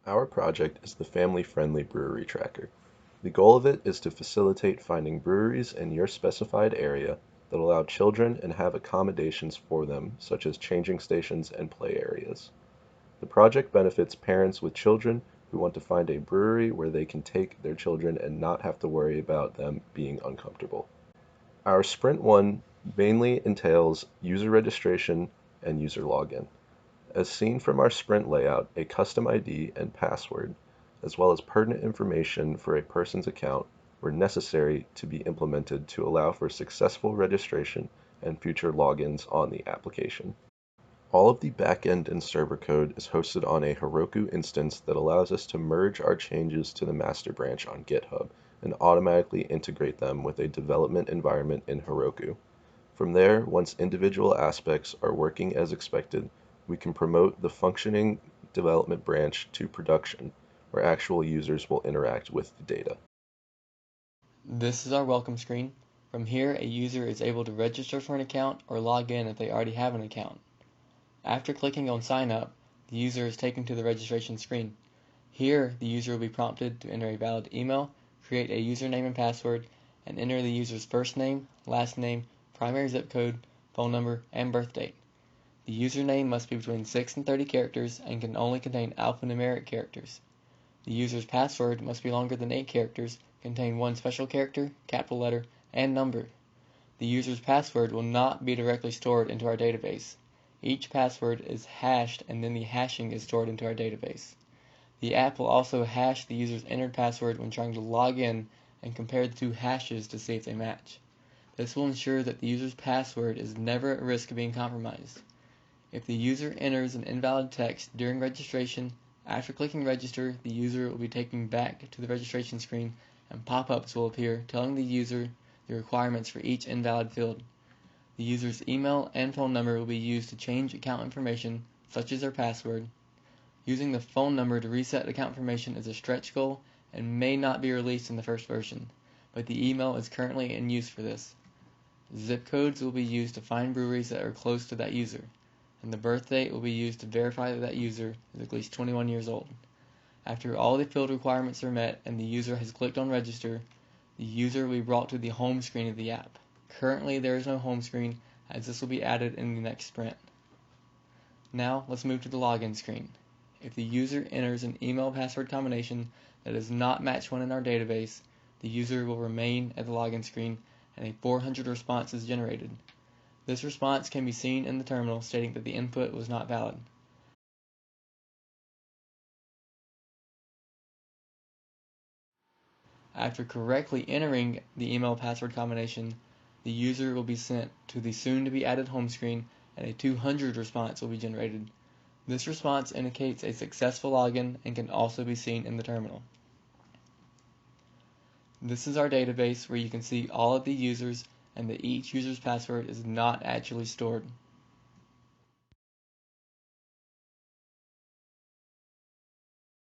Our project is the Family-Friendly Brewery Tracker. The goal of it is to facilitate finding breweries in your specified area that allow children and have accommodations for them, such as changing stations and play areas. The project benefits parents with children who want to find a brewery where they can take their children and not have to worry about them being uncomfortable. Our Sprint 1 mainly entails user registration and user login. As seen from our Sprint layout, a custom ID and password, as well as pertinent information for a person's account, were necessary to be implemented to allow for successful registration and future logins on the application. All of the backend and server code is hosted on a Heroku instance that allows us to merge our changes to the master branch on GitHub and automatically integrate them with a development environment in Heroku. From there, once individual aspects are working as expected, we can promote the functioning development branch to production, where actual users will interact with the data. This is our welcome screen. From here, a user is able to register for an account or log in if they already have an account. After clicking on Sign Up, the user is taken to the registration screen. Here, the user will be prompted to enter a valid email, create a username and password, and enter the user's first name, last name, primary zip code, phone number, and birth date. The username must be between 6 and 30 characters and can only contain alphanumeric characters. The user's password must be longer than 8 characters, contain one special character, capital letter, and number. The user's password will not be directly stored into our database. Each password is hashed and then the hashing is stored into our database. The app will also hash the user's entered password when trying to log in and compare the two hashes to see if they match. This will ensure that the user's password is never at risk of being compromised. If the user enters an invalid text during registration, after clicking register, the user will be taken back to the registration screen and pop-ups will appear telling the user the requirements for each invalid field. The user's email and phone number will be used to change account information, such as their password. Using the phone number to reset account information is a stretch goal and may not be released in the first version, but the email is currently in use for this. Zip codes will be used to find breweries that are close to that user, and the birth date will be used to verify that that user is at least 21 years old. After all the field requirements are met and the user has clicked on register, the user will be brought to the home screen of the app. Currently there is no home screen, as this will be added in the next sprint. Now let's move to the login screen. If the user enters an email password combination that does not match one in our database, the user will remain at the login screen and a 400 response is generated. This response can be seen in the terminal stating that the input was not valid. After correctly entering the email password combination, the user will be sent to the soon-to-be-added home screen and a 200 response will be generated. This response indicates a successful login and can also be seen in the terminal. This is our database where you can see all of the users and that each user's password is not actually stored.